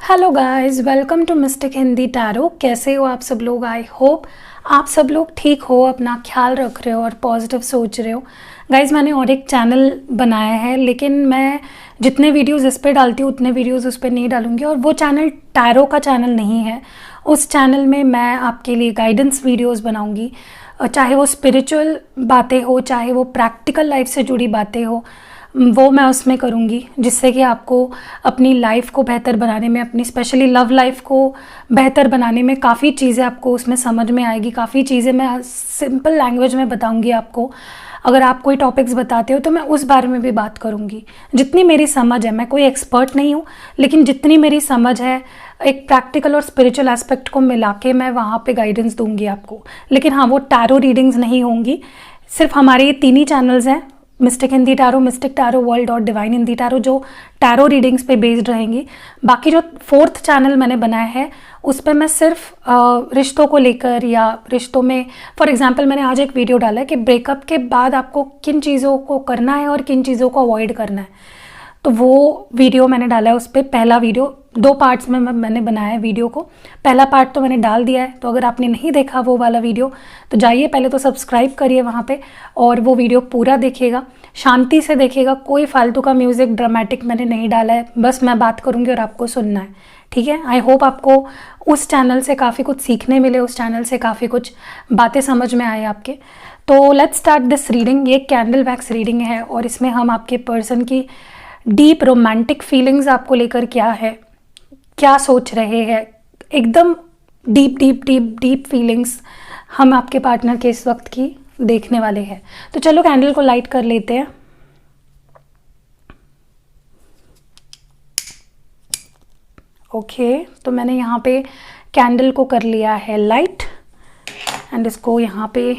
Hello guys, welcome to mystic Hindi tarot. कैसे हो आप सब लोग? आई होप आप सब लोग ठीक हो, अपना ख्याल रख रहे हो और पॉजिटिव सोच रहे हो। गाइस, मैंने और एक चैनल बनाया है, लेकिन मैं जितने वीडियोस इस पे डालती हूँ उतने वीडियोस उस पर नहीं डालूंगी। और वो चैनल टैरो का चैनल नहीं है। उस चैनल में मैं आपके लिए गाइडेंस वीडियोस बनाऊंगी, चाहे वो स्पिरिचुअल बातें हो, चाहे वो प्रैक्टिकल लाइफ से जुड़ी बातें हो, वो मैं उसमें करूँगी, जिससे कि आपको अपनी लाइफ को बेहतर बनाने में, अपनी स्पेशली लव लाइफ को बेहतर बनाने में काफ़ी चीज़ें आपको उसमें समझ में आएगी। काफ़ी चीज़ें मैं सिंपल लैंग्वेज में बताऊँगी आपको। अगर आप कोई टॉपिक्स बताते हो तो मैं उस बारे में भी बात करूँगी, जितनी मेरी समझ है। मैं कोई एक्सपर्ट नहीं हूँ, लेकिन जितनी मेरी समझ है, एक प्रैक्टिकल और स्पिरिचुअल एस्पेक्ट को मिला के मैं वहाँ पे गाइडेंस दूंगी आपको। लेकिन हाँ, वो टैरो रीडिंग्स नहीं होंगी। सिर्फ हमारे ये 3 ही चैनल्स हैं, mistake Hindi tarot, mistake tarot world और डिवाइन हिंदी टैरो, जो टैरो रीडिंग्स पे बेस्ड रहेंगी। बाकी जो 4th चैनल मैंने बनाया है उस पर मैं सिर्फ रिश्तों को लेकर, या रिश्तों में फॉर एग्जांपल मैंने आज एक वीडियो डाला है कि ब्रेकअप के बाद आपको किन चीज़ों को करना है और किन चीज़ों को अवॉइड करना है। तो वो वीडियो मैंने डाला है। उस पर पहला वीडियो 2 पार्ट्स में मैंने बनाया है वीडियो को। पहला पार्ट तो मैंने डाल दिया है, तो अगर आपने नहीं देखा वो वाला वीडियो तो जाइए पहले तो सब्सक्राइब करिए वहाँ पे, और वो वीडियो पूरा देखिएगा, शांति से देखिएगा। कोई फालतू का म्यूज़िक ड्रामेटिक मैंने नहीं डाला है, बस मैं बात करूँगी और आपको सुनना है, ठीक है। आई होप आपको उस चैनल से काफ़ी कुछ सीखने मिले, उस चैनल से काफ़ी कुछ बातें समझ में आए आपके। तो लेट्स स्टार्ट दिस रीडिंग। ये कैंडल वैक्स रीडिंग है और इसमें हम आपके पर्सन की डीप रोमांटिक फीलिंग्स आपको लेकर क्या है, क्या सोच रहे हैं, एकदम deep deep deep deep feelings हम आपके पार्टनर के इस वक्त की देखने वाले हैं। तो चलो कैंडल को लाइट कर लेते हैं। ओके, तो मैंने यहाँ पे कैंडल को कर लिया है लाइट, एंड इसको यहाँ पे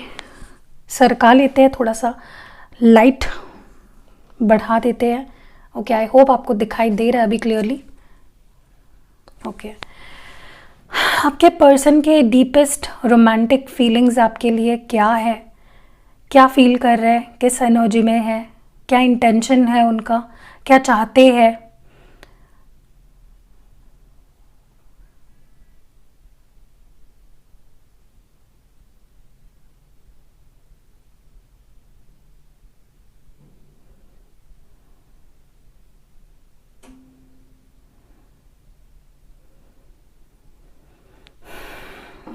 सरका लेते हैं, थोड़ा सा लाइट बढ़ा देते हैं। ओके, आई होप आपको दिखाई दे रहा है अभी क्लियरली। ओके, आपके पर्सन के डीपेस्ट रोमांटिक फीलिंग्स आपके लिए क्या है, क्या फील कर रहे हैं, किस एनर्जी में है, क्या इंटेंशन है उनका, क्या चाहते हैं।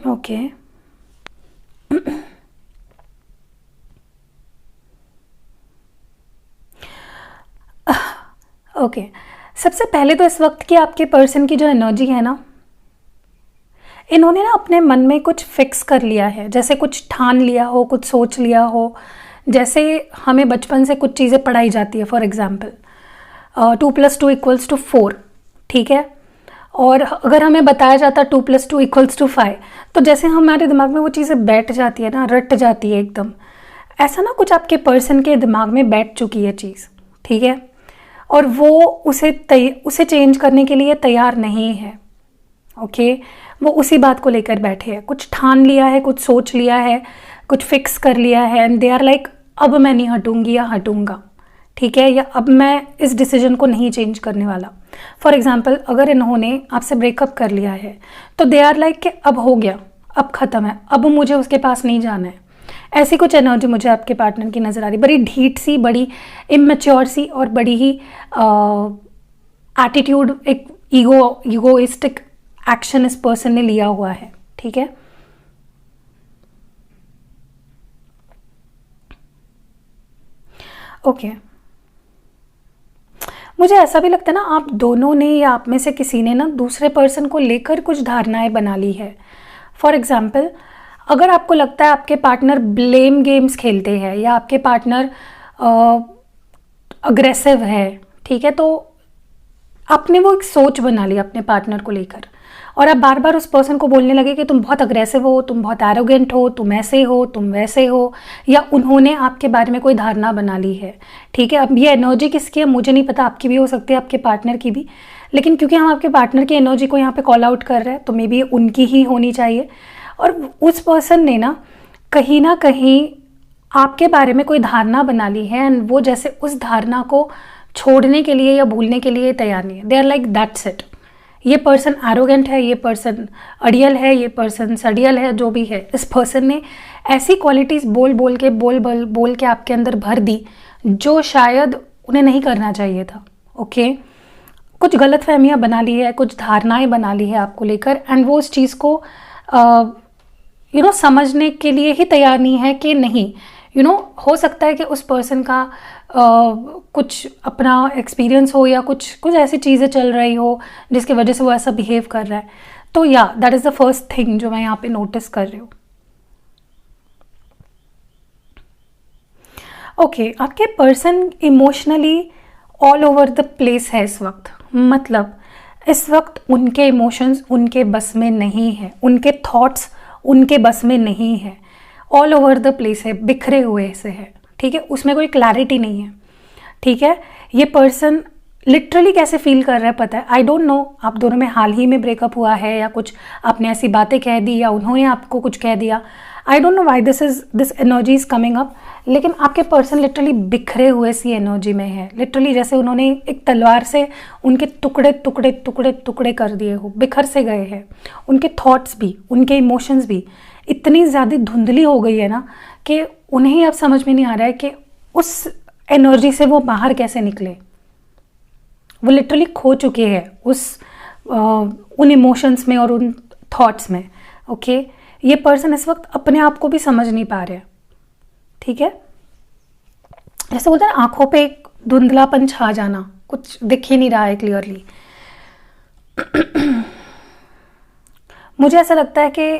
ओके, ओके, सबसे पहले तो इस वक्त की आपके पर्सन की जो एनर्जी है ना, इन्होंने ना अपने मन में कुछ फिक्स कर लिया है, जैसे कुछ ठान लिया हो, कुछ सोच लिया हो। जैसे हमें बचपन से कुछ चीज़ें पढ़ाई जाती है, फॉर एग्जाम्पल 2 + 2 = 4, ठीक है। और अगर हमें बताया जाता 2 + 2 = 5, तो जैसे हमारे दिमाग में वो चीज़ें बैठ जाती है ना, रट जाती है एकदम। ऐसा ना कुछ आपके पर्सन के दिमाग में बैठ चुकी है चीज़, ठीक है, और वो उसे चेंज करने के लिए तैयार नहीं है। ओके, वो उसी बात को लेकर बैठे हैं, कुछ ठान लिया है, कुछ सोच लिया है, कुछ फिक्स कर लिया है, एंड दे आर लाइक अब मैं नहीं हटूंगी या हटूंगा, ठीक है, या अब मैं इस डिसीजन को नहीं चेंज करने वाला। फॉर एग्जाम्पल अगर इन्होंने आपसे ब्रेकअप कर लिया है तो दे आर लाइक कि अब हो गया, अब ख़त्म है, अब मुझे उसके पास नहीं जाना है। ऐसी कुछ एनर्जी मुझे आपके पार्टनर की नज़र आ रही, बड़ी ढीठ सी, बड़ी इमेच्योर सी, और बड़ी ही एटीट्यूड, एक ईगोइस्टिक एक्शन इस पर्सन ने लिया हुआ है, ठीक है। ओके, मुझे ऐसा भी लगता है ना, आप दोनों ने या आप में से किसी ने ना दूसरे पर्सन को लेकर कुछ धारणाएं बना ली है। फॉर एग्जाम्पल अगर आपको लगता है आपके पार्टनर ब्लेम गेम्स खेलते हैं, या आपके पार्टनर अग्रेसिव है, ठीक है, तो आपने वो एक सोच बना ली अपने पार्टनर को लेकर, और आप बार बार उस पर्सन को बोलने लगे कि तुम बहुत अग्रेसिव हो, तुम बहुत एरोगेंट हो, तुम ऐसे हो, तुम वैसे हो, या उन्होंने आपके बारे में कोई धारणा बना ली है, ठीक है। अब ये एनर्जी किसकी है मुझे नहीं पता, आपकी भी हो सकती है, आपके पार्टनर की भी, लेकिन क्योंकि हम आपके पार्टनर की एनर्जी को यहाँ पे कॉल आउट कर रहे हैं तो मे बी उनकी ही होनी चाहिए। और उस पर्सन ने ना कहीं आपके बारे में कोई धारणा बना ली है, एंड वो जैसे उस धारणा को छोड़ने के लिए या भूलने के लिए तैयार नहीं है। They are like that's it, ये पर्सन एरोगेंट है, ये पर्सन अड़ियल है, ये पर्सन सड़ियल है, जो भी है, इस पर्सन ने ऐसी क्वालिटीज़ बोल के आपके अंदर भर दी जो शायद उन्हें नहीं करना चाहिए था। ओके, कुछ गलतफहमियां बना ली है, कुछ धारणाएं बना ली है आपको लेकर, एंड वो उस चीज़ को समझने के लिए ही तैयार नहीं है कि नहीं, हो सकता है कि उस पर्सन का कुछ अपना एक्सपीरियंस हो या कुछ ऐसी चीज़ें चल रही हो जिसकी वजह से वो ऐसा बिहेव कर रहा है। तो या that is the first thing जो मैं यहाँ पे नोटिस कर रही हूँ। ओके, आपके person emotionally all over the place है इस वक्त। मतलब इस वक्त उनके इमोशंस उनके बस में नहीं है, उनके थॉट्स उनके बस में नहीं है, ऑल ओवर द प्लेस है, बिखरे हुए से है। ठीक है, उसमें कोई क्लैरिटी नहीं है। ठीक है, ये पर्सन लिटरली कैसे फील कर रहा है पता है? आई डोंट नो, आप दोनों में हाल ही में ब्रेकअप हुआ है या कुछ आपने ऐसी बातें कह दी या उन्होंने आपको कुछ कह दिया। I don't know why this energy is coming up, लेकिन आपके पर्सन लिटरली बिखरे हुए सी एनर्जी में है। लिटरली जैसे उन्होंने एक तलवार से उनके टुकड़े टुकड़े टुकड़े टुकड़े कर दिए हो, बिखर से गए हैं। उनके थॉट्स भी, उनके इमोशंस भी इतनी ज़्यादा धुंधली हो गई है ना कि उन्हें अब समझ में नहीं आ रहा है कि उस एनर्जी से वो बाहर कैसे निकले। वो लिटरली खो चुके हैं उन इमोशंस में और उन थॉट्स में। ओके, ये पर्सन इस वक्त अपने आप को भी समझ नहीं पा रहे। ठीक है, जैसे बोलते हैं आंखों पे एक धुंधलापन छा जाना, कुछ दिख ही नहीं रहा है क्लियरली। मुझे ऐसा लगता है कि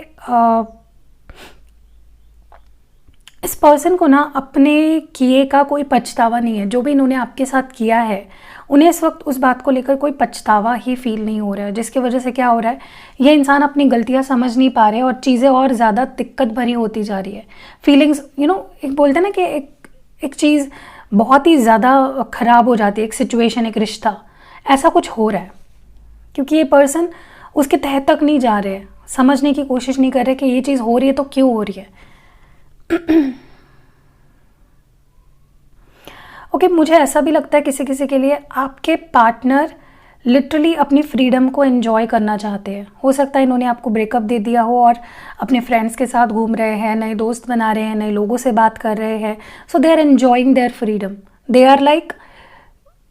इस पर्सन को ना अपने किए का कोई पछतावा नहीं है। जो भी इन्होंने आपके साथ किया है, उन्हें इस वक्त उस बात को लेकर कोई पछतावा ही फील नहीं हो रहा है, जिसकी वजह से क्या हो रहा है, ये इंसान अपनी गलतियां समझ नहीं पा रहे और चीज़ें और ज़्यादा दिक्कत भरी होती जा रही है। फीलिंग्स एक बोलते हैं ना कि एक चीज़ बहुत ही ज़्यादा ख़राब हो जाती है, एक सिचुएशन, एक रिश्ता, ऐसा कुछ हो रहा है। क्योंकि ये पर्सन उसके तह तक नहीं जा रहे, समझने की कोशिश नहीं कर रहे कि ये चीज़ हो रही है तो क्यों हो रही है। ओके, मुझे ऐसा भी लगता है किसी किसी के लिए आपके पार्टनर लिटरली अपनी फ्रीडम को एंजॉय करना चाहते हैं। हो सकता है इन्होंने आपको ब्रेकअप दे दिया हो और अपने फ्रेंड्स के साथ घूम रहे हैं, नए दोस्त बना रहे हैं, नए लोगों से बात कर रहे हैं। So they are enjoying their freedom. They are like,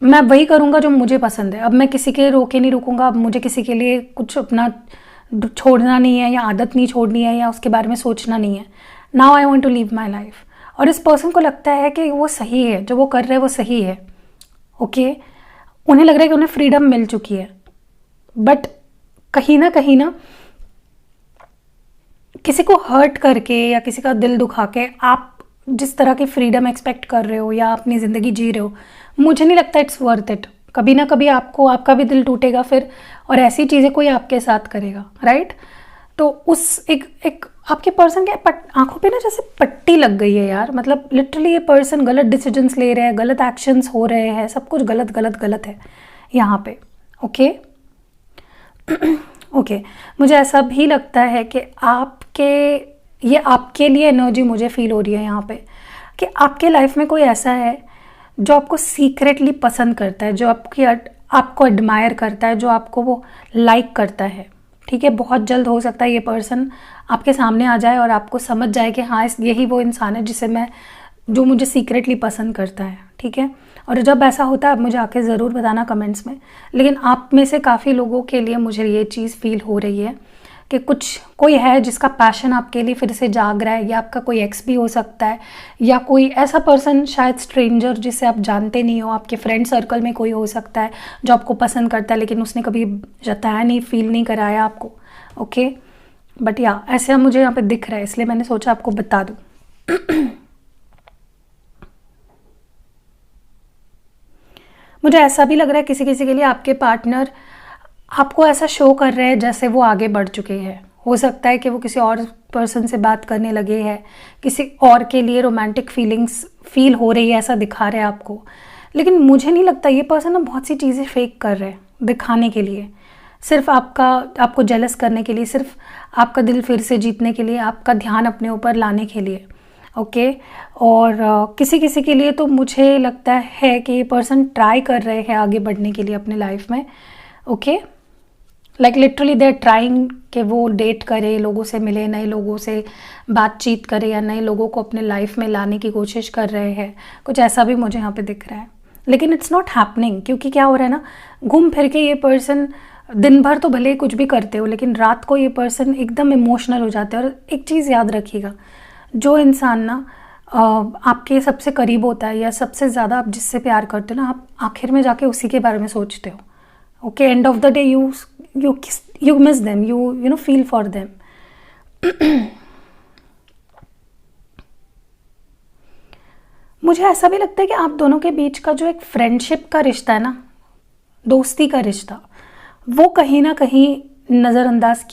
मैं वही करूँगा जो मुझे पसंद है, अब मैं किसी के रोके नहीं रुकूंगा, अब मुझे किसी के लिए कुछ अपना छोड़ना नहीं है या आदत नहीं छोड़नी है या उसके बारे में सोचना नहीं है। Now I want to live my life. और इस पर्सन को लगता है कि वो सही है, जो वो कर रहे हैं वो सही है। ओके, उन्हें लग रहा है कि उन्हें फ्रीडम मिल चुकी है, बट कहीं ना किसी को हर्ट करके या किसी का दिल दुखा के आप जिस तरह की फ्रीडम एक्सपेक्ट कर रहे हो या अपनी ज़िंदगी जी रहे हो, मुझे नहीं लगता इट्स वर्थ इट। कभी ना कभी आपका भी दिल टूटेगा फिर, और ऐसी चीज़ें कोई आपके साथ करेगा, राइट? तो उस एक आपके पर्सन के आंखों पे ना जैसे पट्टी लग गई है यार। मतलब लिटरली ये पर्सन गलत डिसीजंस ले रहे हैं, गलत एक्शंस हो रहे हैं, सब कुछ गलत गलत गलत है यहाँ पे। ओके ओके, मुझे ऐसा भी लगता है कि आपके लिए एनर्जी मुझे फील हो रही है यहाँ पे कि आपके लाइफ में कोई ऐसा है जो आपको सीक्रेटली पसंद करता है, जो आपको एडमायर करता है, जो आपको वो लाइक करता है। ठीक है, बहुत जल्द हो सकता है ये पर्सन आपके सामने आ जाए और आपको समझ जाए कि हाँ, यही वो इंसान है जो मुझे सीक्रेटली पसंद करता है। ठीक है, और जब ऐसा होता है आप मुझे आके ज़रूर बताना कमेंट्स में। लेकिन आप में से काफ़ी लोगों के लिए मुझे ये चीज़ फील हो रही है कि कोई है जिसका पैशन आपके लिए फिर से जाग रहा है, या आपका कोई एक्स भी हो सकता है, या कोई ऐसा पर्सन, शायद स्ट्रेंजर जिसे आप जानते नहीं हो, आपके फ्रेंड सर्कल में कोई हो सकता है जो आपको पसंद करता है, लेकिन उसने कभी जताया नहीं, फील नहीं कराया आपको। ओके, बट या ऐसा मुझे यहाँ पे दिख रहा है, इसलिए मैंने सोचा आपको बता दूँ। मुझे ऐसा भी लग रहा है किसी किसी के लिए आपके पार्टनर आपको ऐसा शो कर रहे हैं जैसे वो आगे बढ़ चुके हैं। हो सकता है कि वो किसी और पर्सन से बात करने लगे हैं, किसी और के लिए रोमांटिक फीलिंग्स फील हो रही है, ऐसा दिखा रहे हैं आपको। लेकिन मुझे नहीं लगता, ये पर्सन ना बहुत सी चीज़ें फेक कर रहे हैं दिखाने के लिए, सिर्फ आपको जेलस करने के लिए, सिर्फ आपका दिल फिर से जीतने के लिए, आपका ध्यान अपने ऊपर लाने के लिए। ओके, और किसी किसी के लिए तो मुझे लगता है कि ये पर्सन ट्राई कर रहे हैं आगे बढ़ने के लिए अपने लाइफ में। Okay, like literally they are trying कि वो डेट करे, लोगों से मिले, नए लोगों से बातचीत करे या नए लोगों को अपने लाइफ में लाने की कोशिश कर रहे हैं। कुछ ऐसा भी मुझे यहाँ पे दिख रहा है, लेकिन इट्स नॉट हैपनिंग। क्योंकि क्या हो रहा है ना, घूम फिर के ये पर्सन दिन भर तो भले ही कुछ भी करते हो, लेकिन रात को ये पर्सन एकदम इमोशनल हो जाते हैं। और एक चीज़ याद रखिएगा, जो इंसान ना आपके सबसे करीब होता है या सबसे ज़्यादा आप जिससे प्यार करते हो ना, आप आखिर में जाके उसी के बारे में सोचते हो। Okay, end of the day you miss them, you know feel for them. मुझे ऐसा भी लगता है कि आप दोनों के बीच का जो एक फ्रेंडशिप का रिश्ता है ना, दोस्ती का रिश्ता, वो कहीं ना कहीं नज़रअंदाज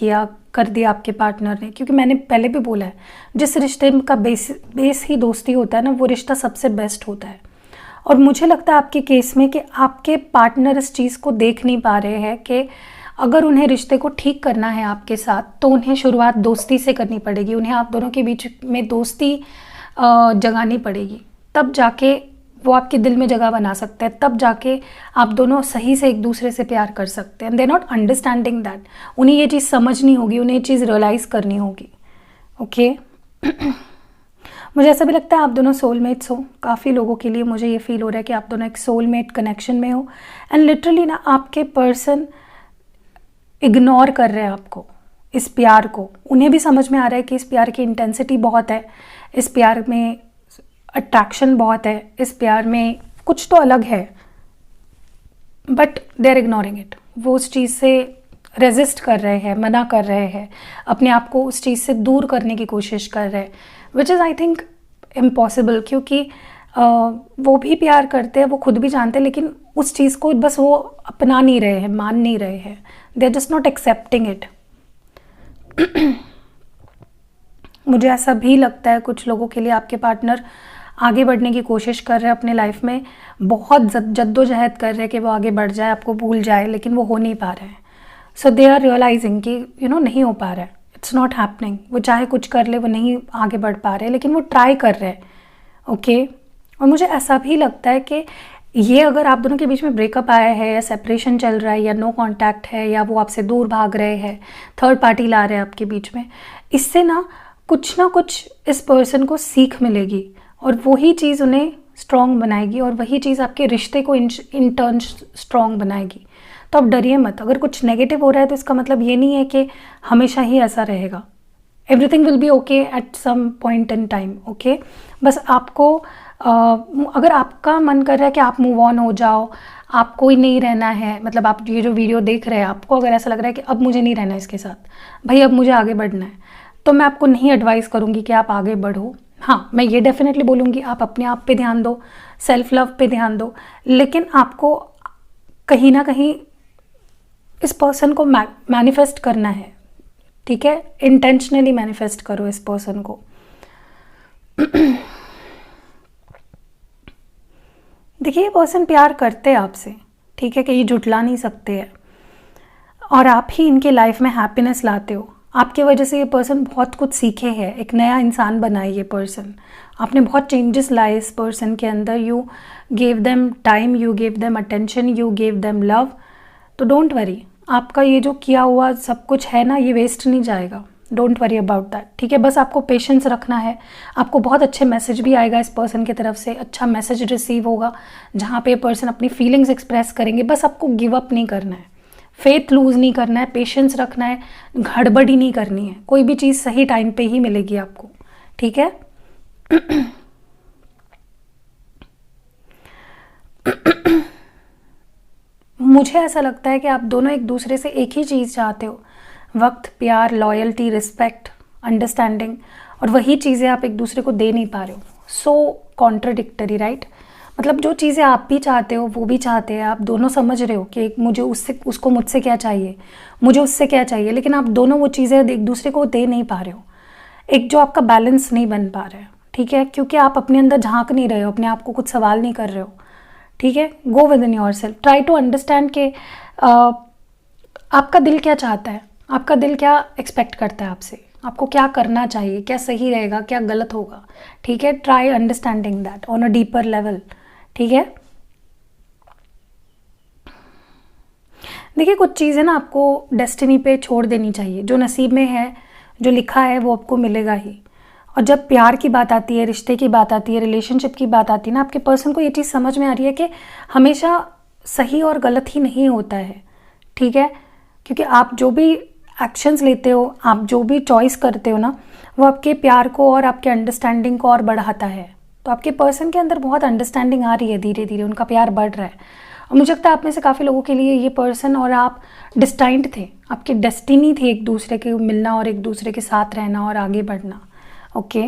कर दिया आपके पार्टनर ने। क्योंकि मैंने पहले भी बोला है, जिस रिश्ते का बेस ही दोस्ती होता है ना, वो रिश्ता सबसे बेस्ट होता है। और मुझे लगता है आपके केस में कि आपके पार्टनर इस चीज़ को देख नहीं पा रहे हैं कि अगर उन्हें रिश्ते को ठीक करना है आपके साथ, तो उन्हें शुरुआत दोस्ती से करनी पड़ेगी। उन्हें आप दोनों के बीच में दोस्ती जगानी पड़ेगी, तब जाके वो आपके दिल में जगह बना सकते हैं, तब जाके आप दोनों सही से एक दूसरे से प्यार कर सकते हैं। दे नॉट अंडरस्टैंडिंग दैट, उन्हें ये चीज़ समझनी होगी, उन्हें ये चीज़ रियलाइज़ करनी होगी। ओके मुझे ऐसा भी लगता है आप दोनों सोलमेट्स हो। काफ़ी लोगों के लिए मुझे ये फील हो रहा है कि आप दोनों एक सोलमेट कनेक्शन में हो। एंड लिटरली ना, आपके पर्सन इग्नोर कर रहे हैं आपको, इस प्यार को। उन्हें भी समझ में आ रहा है कि इस प्यार की इंटेंसिटी बहुत है, इस प्यार में अट्रैक्शन बहुत है, इस प्यार में कुछ तो अलग है, but they are ignoring it. वो उस चीज़ से रेजिस्ट कर रहे हैं, मना कर रहे हैं, अपने आप को उस चीज़ से दूर करने की कोशिश कर रहे हैं, which is I think impossible. क्योंकि वो भी प्यार करते हैं, वो खुद भी जानते हैं, लेकिन उस चीज़ को बस वो अपना नहीं रहे हैं, मान नहीं रहे हैं। They are just not accepting it. मुझे ऐसा भी लगता है कुछ लोगों के लिए आपके पार्टनर आगे बढ़ने की कोशिश कर रहे हैं अपने लाइफ में, बहुत जद्दोजहद कर रहे हैं कि वो आगे बढ़ जाए, आपको भूल जाए, लेकिन वो हो नहीं पा रहे हैं। सो दे आर रियलाइजिंग कि नहीं हो पा रहा है, इट्स नॉट हैपनिंग। वो चाहे कुछ कर ले, वो नहीं आगे बढ़ पा रहे, लेकिन वो ट्राई कर रहे हैं। ओके और मुझे ऐसा भी लगता है कि ये अगर आप दोनों के बीच में ब्रेकअप आया है, या सेपरेशन चल रहा है, या नो कांटेक्ट है, या वो आपसे दूर भाग रहे हैं, थर्ड पार्टी ला रहे हैं आपके बीच में, इससे ना कुछ इस पर्सन को सीख मिलेगी, और वही चीज़ उन्हें स्ट्रॉन्ग बनाएगी, और वही चीज़ आपके रिश्ते को इन टर्न स्ट्रॉन्ग बनाएगी। तो आप डरिए मत। अगर कुछ नेगेटिव हो रहा है तो इसका मतलब ये नहीं है कि हमेशा ही ऐसा रहेगा। Everything will be okay at some point in time. Okay, बस आपको अगर आपका मन कर रहा है कि आप मूव ऑन हो जाओ, आपको ही नहीं रहना है, मतलब आप ये जो वीडियो देख रहे हैं, आपको अगर ऐसा लग रहा है कि अब मुझे नहीं रहना है इसके साथ, भाई अब मुझे आगे बढ़ना है, तो मैं आपको नहीं एडवाइस करूँगी कि आप आगे बढ़ो। हाँ, मैं ये डेफिनेटली बोलूँगी आप अपने आप पे ध्यान दो, सेल्फ लव पे ध्यान दो, लेकिन आपको कहीं ना कहीं इस पर्सन को मैनिफेस्ट करना है। ठीक है, इंटेंशनली मैनिफेस्ट करो इस पर्सन को। देखिए, ये पर्सन प्यार करते हैं आपसे, ठीक है, कि ये जुटला नहीं सकते हैं, और आप ही इनके लाइफ में हैप्पीनेस लाते हो। आपके वजह से ये पर्सन बहुत कुछ सीखे हैं, एक नया इंसान बना है ये पर्सन। आपने बहुत चेंजेस लाए इस पर्सन के अंदर। You gave them time, you gave them attention, you gave them love. तो डोंट वरी, आपका ये जो किया हुआ सब कुछ है ना, ये वेस्ट नहीं जाएगा। Don't worry about that. ठीक है, बस आपको पेशेंस रखना है। आपको बहुत अच्छे मैसेज भी आएगा इस पर्सन की तरफ से, अच्छा मैसेज रिसीव होगा जहाँ पे पर्सन अपनी फीलिंग्स एक्सप्रेस करेंगे। बस आपको गिव अप नहीं करना है, फेथ लूज़ नहीं करना है, पेशेंस रखना है, गड़बड़ी नहीं करनी है। कोई भी चीज़ सही टाइम पे ही मिलेगी आपको। ठीक है। मुझे ऐसा लगता है कि आप दोनों एक दूसरे से एक ही चीज़ चाहते हो, वक्त, प्यार, लॉयल्टी, रिस्पेक्ट, अंडरस्टैंडिंग, और वही चीज़ें आप एक दूसरे को दे नहीं पा रहे हो। सो कॉन्ट्रडिक्टरी, राइट? मतलब जो चीज़ें आप भी चाहते हो वो भी चाहते हैं, आप दोनों समझ रहे हो कि मुझे उसको मुझसे क्या चाहिए, मुझे उससे क्या चाहिए, लेकिन आप दोनों वो चीज़ें एक दूसरे को दे नहीं पा रहे हो। एक जो आपका बैलेंस नहीं बन पा रहा है, ठीक है, क्योंकि आप अपने अंदर झांक नहीं रहे हो, अपने आप को कुछ सवाल नहीं कर रहे हो। ठीक है, go within yourself, try to understand कि आपका दिल क्या चाहता है, आपका दिल क्या एक्सपेक्ट करता है आपसे, आपको क्या करना चाहिए, क्या सही रहेगा, क्या गलत होगा। ठीक है, try understanding that on a deeper level. ठीक है, देखिए कुछ चीज़ें ना आपको डेस्टिनी पे छोड़ देनी चाहिए, जो नसीब में है, जो लिखा है वो आपको मिलेगा ही। और जब प्यार की बात आती है, रिश्ते की बात आती है, रिलेशनशिप की बात आती है ना, आपके पर्सन को ये चीज़ समझ में आ रही है कि हमेशा सही और गलत ही नहीं होता है, ठीक है। क्योंकि आप जो भी एक्शंस लेते हो, आप जो भी चॉइस करते हो ना, वो आपके प्यार को और आपके अंडरस्टैंडिंग को और बढ़ाता है। तो आपके पर्सन के अंदर बहुत अंडरस्टैंडिंग आ रही है, धीरे धीरे उनका प्यार बढ़ रहा है। और मुझे लगता है आप में से काफ़ी लोगों के लिए ये पर्सन और आप डिस्टाइंट थे, आपकी डेस्टिनी थी एक दूसरे के मिलना और एक दूसरे के साथ रहना और आगे बढ़ना। ओके,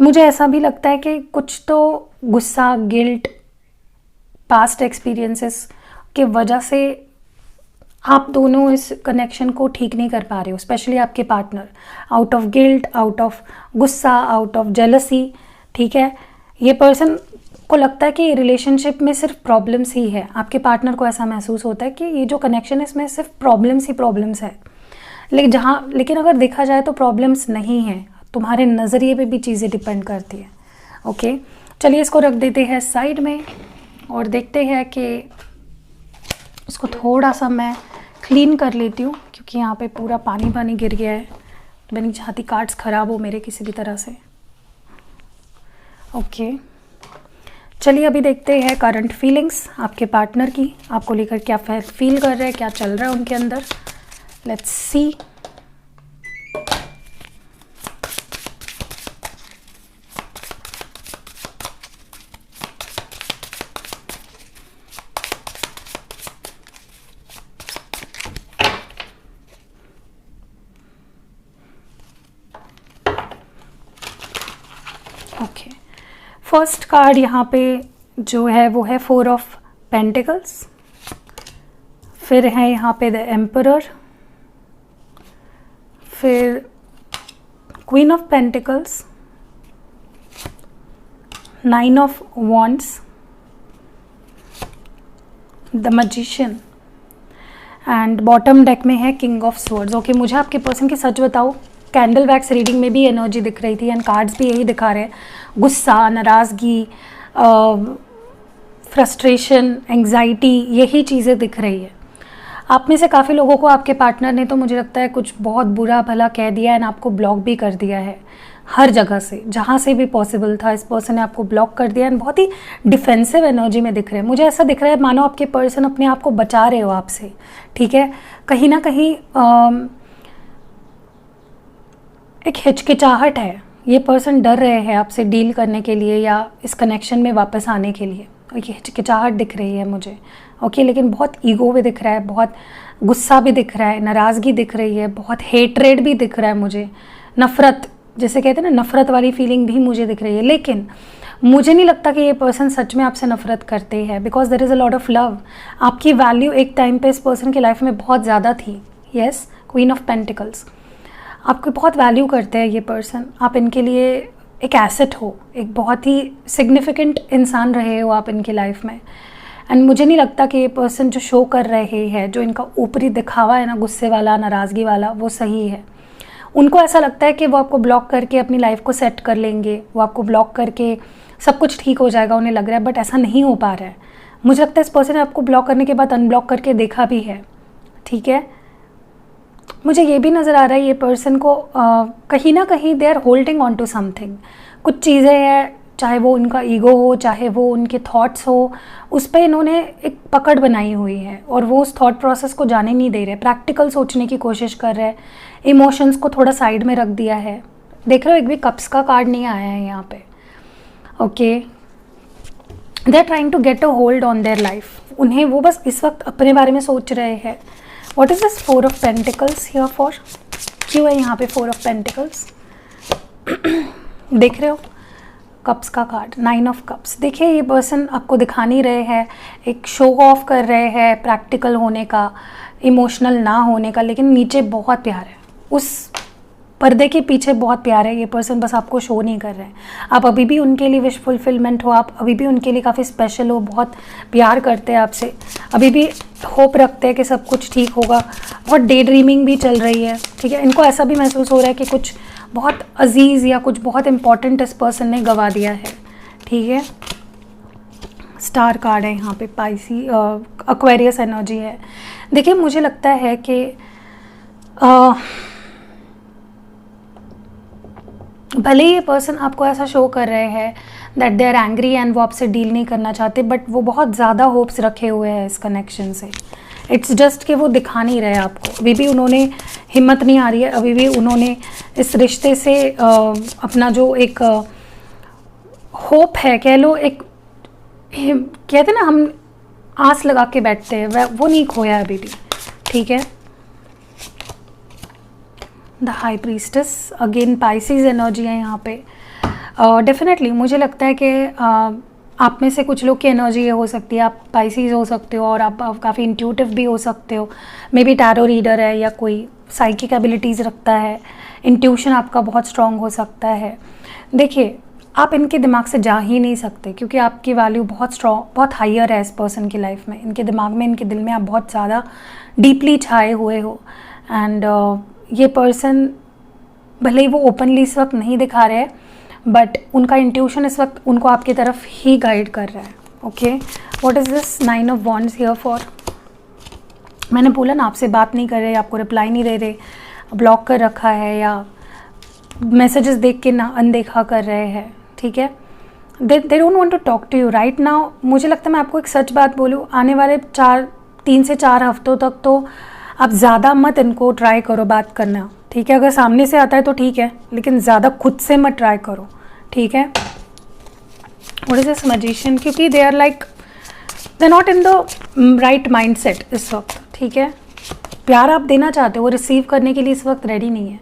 मुझे ऐसा भी लगता है कि कुछ तो गुस्सा, गिल्ट, पास्ट एक्सपीरियंसेस के वजह से आप दोनों इस कनेक्शन को ठीक नहीं कर पा रहे हो, स्पेशली आपके partner. Out of guilt, out of गुस्सा, आउट ऑफ जेलसी, ठीक है। ये पर्सन को लगता है कि रिलेशनशिप में सिर्फ प्रॉब्लम्स ही है। आपके पार्टनर को ऐसा महसूस होता है कि ये जो कनेक्शन है इसमें सिर्फ प्रॉब्लम्स ही प्रॉब्लम्स है। लेकिन अगर देखा जाए तो प्रॉब्लम्स नहीं है, तुम्हारे नज़रिए पे भी चीज़ें डिपेंड करती है। ओके, चलिए इसको रख देते हैं साइड में और देखते हैं कि इसको थोड़ा सा मैं क्लीन कर लेती हूँ, क्योंकि यहाँ पे पूरा पानी पानी गिर गया है। मैं नहीं चाहती कार्ड्स ख़राब हो मेरे किसी भी तरह से। ओके, चलिए अभी देखते हैं करंट फीलिंग्स आपके पार्टनर की, आपको लेकर क्या फील कर रहे हैं, क्या चल रहा है उनके अंदर। Let's see. Okay, first card यहाँ पे जो है वो है 4 ऑफ पेंटिकल्स, फिर है यहाँ पे द एम्परर, फिर queen of pentacles, 9 of wands, the magician and bottom deck में है किंग ऑफ स्वर्ड्स। ओके, मुझे आपके पर्सन की सच बताओ, कैंडल वैक्स रीडिंग में भी एनर्जी दिख रही थी एंड कार्ड्स भी यही दिखा रहे हैं। गुस्सा, नाराज़गी, फ्रस्ट्रेशन, एंग्जाइटी, यही चीज़ें दिख रही है। आप में से काफ़ी लोगों को आपके पार्टनर ने तो मुझे लगता है कुछ बहुत बुरा भला कह दिया एंड आपको ब्लॉक भी कर दिया है। हर जगह से, जहाँ से भी पॉसिबल था, इस पर्सन ने आपको ब्लॉक कर दिया एंड बहुत ही डिफेंसिव एनर्जी में दिख रहे हैं। मुझे ऐसा दिख रहा है मानो आपके पर्सन अपने आप को बचा रहे हो आपसे, ठीक है। कहीं ना कहीं एक हिचकिचाहट है, ये पर्सन डर रहे हैं आपसे डील करने के लिए या इस कनेक्शन में वापस आने के लिए। ये हिचकिचाहट दिख रही है मुझे। ओके, लेकिन बहुत ईगो भी दिख रहा है, बहुत गुस्सा भी दिख रहा है, नाराज़गी दिख रही है, बहुत हेट्रेड भी दिख रहा है मुझे, नफ़रत, जैसे कहते हैं ना, नफ़रत वाली फीलिंग भी मुझे दिख रही है। लेकिन मुझे नहीं लगता कि ये पर्सन सच में आपसे नफ़रत करते हैं, because there is a lot of love. आपकी वैल्यू एक टाइम पे इस पर्सन की लाइफ में बहुत ज़्यादा थी। यस, क्वीन ऑफ पेंटिकल्स, आपको बहुत वैल्यू करते हैं ये पर्सन। आप इनके लिए एक एसेट हो, एक बहुत ही सिग्निफिकेंट इंसान रहे हो आप इनकी लाइफ में। एंड मुझे नहीं लगता कि ये पर्सन जो शो कर रहे हैं, जो इनका ऊपरी दिखावा है ना, गुस्से वाला, नाराज़गी वाला, वो सही है। उनको ऐसा लगता है कि वो आपको ब्लॉक करके अपनी लाइफ को सेट कर लेंगे, वो आपको ब्लॉक करके सब कुछ ठीक हो जाएगा, उन्हें लग रहा है, बट ऐसा नहीं हो पा रहा है। मुझे लगता है इस पर्सन ने आपको ब्लॉक करने के बाद अनब्लॉक करके देखा भी है, ठीक है। मुझे ये भी नज़र आ रहा है ये पर्सन को कहीं ना कहीं they are holding on to something. कुछ चीज़ें हैं, चाहे वो उनका ईगो हो, चाहे वो उनके थॉट्स हो, उस पर इन्होंने एक पकड़ बनाई हुई है और वो उस थॉट प्रोसेस को जाने नहीं दे रहे। प्रैक्टिकल सोचने की कोशिश कर रहे हैं, इमोशंस को थोड़ा साइड में रख दिया है। देख रहे हो, एक भी कप्स का कार्ड नहीं आया है यहाँ पे। Okay, they are trying to get a hold on their life. उन्हें वो बस इस वक्त अपने बारे में सोच रहे हैं। What is this 4 of Pentacles here for? क्यों है यहाँ पे 4 of Pentacles? देख रहे हो, कप्स का कार्ड, 9 ऑफ कप्स। देखिए ये पर्सन आपको दिखा नहीं रहे हैं, एक शो ऑफ कर रहे हैं प्रैक्टिकल होने का, इमोशनल ना होने का, लेकिन नीचे बहुत प्यार है, उस पर्दे के पीछे बहुत प्यार है। ये पर्सन बस आपको शो नहीं कर रहे हैं। आप अभी भी उनके लिए विश फुलफिलमेंट हो, आप अभी भी उनके लिए काफ़ी स्पेशल हो, बहुत प्यार करते हैं आपसे, अभी भी होप रखते हैं कि सब कुछ ठीक होगा। बहुत डे ड्रीमिंग भी चल रही है, ठीक है। इनको ऐसा भी महसूस हो रहा है कि कुछ बहुत अजीज़ या कुछ बहुत इंपॉर्टेंट इस पर्सन ने गंवा दिया है, ठीक है। स्टार कार्ड है यहाँ पे, एक्वेरियस एनर्जी है। देखिए मुझे लगता है कि भले ही ये पर्सन आपको ऐसा शो कर रहे हैं that they are angry and वो आपसे डील नहीं करना चाहते, बट वो बहुत ज़्यादा होप्स रखे हुए हैं इस कनेक्शन से। इट्स जस्ट कि वो दिखा नहीं रहे आपको, अभी भी उन्होंने हिम्मत नहीं आ रही है, अभी भी उन्होंने इस रिश्ते से अपना जो एक होप है, कह लो, एक कहते ना हम आस लगा के बैठते हैं, वो नहीं खोया है अभी भी। ठीक है, the high priestess, again Pisces energy है यहाँ पे। डेफिनेटली मुझे लगता है कि आप में से कुछ लोग की एनर्जी ये हो सकती है, आप पाइसिस हो सकते हो और आप काफ़ी इंट्यूटिव भी हो सकते हो, मे बी टैरो रीडर है या कोई साइकिक एबिलिटीज़ रखता है, इंट्यूशन आपका बहुत स्ट्रॉन्ग हो सकता है। देखिए आप इनके दिमाग से जा ही नहीं सकते क्योंकि आपकी वैल्यू बहुत स्ट्रॉन्ग, बहुत हायर है इस पर्सन की लाइफ में। इनके दिमाग में, इनके दिल में आप बहुत ज़्यादा डीपली छाए हुए हो। एंड ये पर्सन भले ही वो ओपनली इस वक्त नहीं दिखा रहे हैं, बट उनका इंट्यूशन इस वक्त उनको आपकी तरफ ही गाइड कर रहा है। Okay, what is this 9 of wands here for? मैंने बोला ना, आपसे बात नहीं कर रहे, आपको रिप्लाई नहीं दे रहे, ब्लॉक कर रखा है या मैसेजेस देख के ना अनदेखा कर रहे हैं। ठीक है, they don't want to talk to you right now. मुझे लगता है मैं आपको एक सच बात बोलूँ, आने वाले 3 से 4 हफ्तों तक तो आप ज़्यादा मत इनको ट्राई करो बात करना। ठीक है, अगर सामने से आता है तो ठीक है, लेकिन ज़्यादा खुद से मत ट्राई करो। ठीक है, व्हाट इज दिस मैजिशियन? क्योंकि they are like they not in the right mind set इस वक्त। ठीक है, प्यार आप देना चाहते हो, वो रिसीव करने के लिए इस वक्त रेडी नहीं है।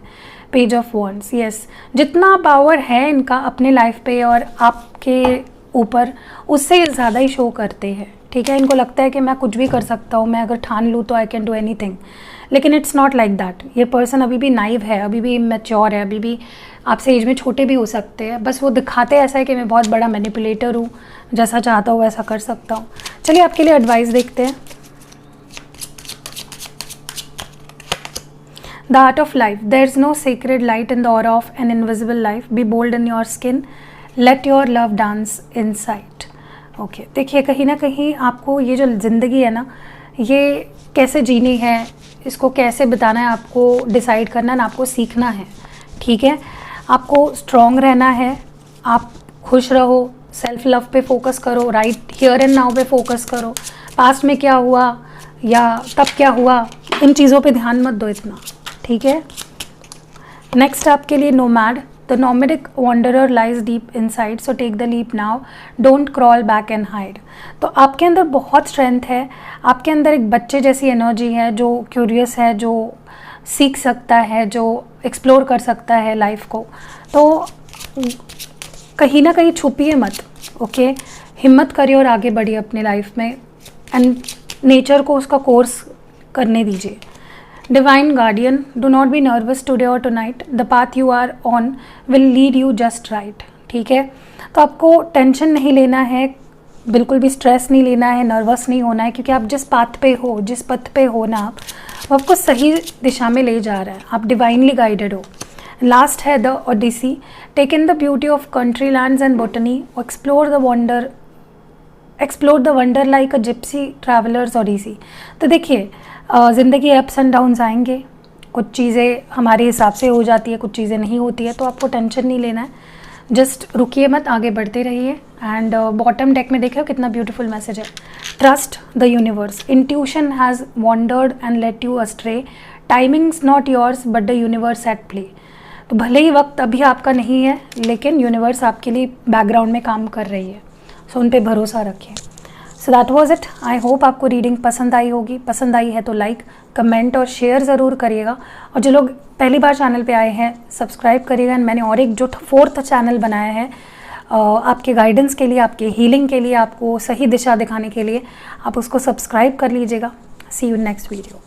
पेज ऑफ वॉन्ड्स, यस, जितना पावर है इनका अपने लाइफ पे और आपके ऊपर, उससे ज़्यादा ही शो करते हैं। ठीक है, इनको लगता है कि मैं कुछ भी कर सकता हूँ, मैं अगर ठान लूँ तो आई कैन डू एनीथिंग, लेकिन इट्स नॉट लाइक दैट। ये पर्सन अभी भी नाइव है, अभी भी मैच्योर है, अभी भी आपसे एज में छोटे भी हो सकते हैं, बस वो दिखाते ऐसा है कि मैं बहुत बड़ा मैनिपुलेटर हूँ, जैसा चाहता हूँ वैसा कर सकता हूँ। चलिए आपके लिए एडवाइस देखते हैं। The art of life, there is no secret light in the aura of an invisible life, be bold in your skin, let your love dance in sight. Okay, देखिए कहीं ना कहीं आपको ये जो ज़िंदगी है ना, ये कैसे जीनी है, इसको कैसे बिताना है, आपको डिसाइड करना है ना, आपको सीखना है। ठीक है, आपको स्ट्रॉन्ग रहना है, आप खुश रहो, सेल्फ लव पे फोकस करो, राइट हियर एंड नाउ पे फोकस करो। पास्ट में क्या हुआ या तब क्या हुआ, इन चीज़ों पे ध्यान मत दो इतना। ठीक है, नेक्स्ट आपके लिए nomad, the nomadic wanderer lies deep inside, so take the leap now, don't crawl back and hide. तो आपके अंदर बहुत स्ट्रेंथ है, आपके अंदर एक बच्चे जैसी एनर्जी है, जो क्यूरियस है, जो सीख सकता है, जो एक्सप्लोर कर सकता है लाइफ को। तो कहीं ना कहीं छुपिए मत। ओके, हिम्मत करिए और आगे बढ़िए अपने लाइफ में, एंड नेचर को उसका कोर्स करने दीजिए। Divine guardian, do not be nervous today और tonight, the path you are on will lead you just right. ठीक है, तो आपको टेंशन नहीं लेना है, बिल्कुल भी स्ट्रेस नहीं लेना है, नर्वस नहीं होना है, क्योंकि आप जिस पाथ पे हो, जिस पथ पे हो ना, आप वो आपको सही दिशा में ले जा रहा है, आप डिवाइनली गाइडेड हो। लास्ट है the odyssey, take in the beauty of country lands and botany, explore the wonder like a gypsy travellers odyssey. तो देखिए ज़िंदगी अप्स एंड डाउन्स आएंगे, कुछ चीज़ें हमारे हिसाब से हो जाती है, कुछ चीज़ें नहीं होती है, तो आपको टेंशन नहीं लेना है, जस्ट रुकिए मत, आगे बढ़ते रहिए। एंड बॉटम डेक में देखिए कितना ब्यूटीफुल मैसेज है, trust the universe, intuition has wandered and let you astray, timings not yours but the universe at play. तो भले ही वक्त अभी आपका नहीं है, लेकिन यूनिवर्स आपके लिए बैकग्राउंड में काम कर रही है, सो उन पर भरोसा रखें। So that was it. I hope आपको रीडिंग पसंद आई होगी, पसंद आई है तो लाइक, कमेंट और शेयर ज़रूर करिएगा, और जो लोग पहली बार चैनल पे आए हैं सब्सक्राइब करिएगा। एंड मैंने और एक जो 4th चैनल बनाया है आपके गाइडेंस के लिए, आपके हीलिंग के लिए, आपको सही दिशा दिखाने के लिए, आप उसको सब्सक्राइब कर लीजिएगा। सी यू नेक्स्ट वीडियो।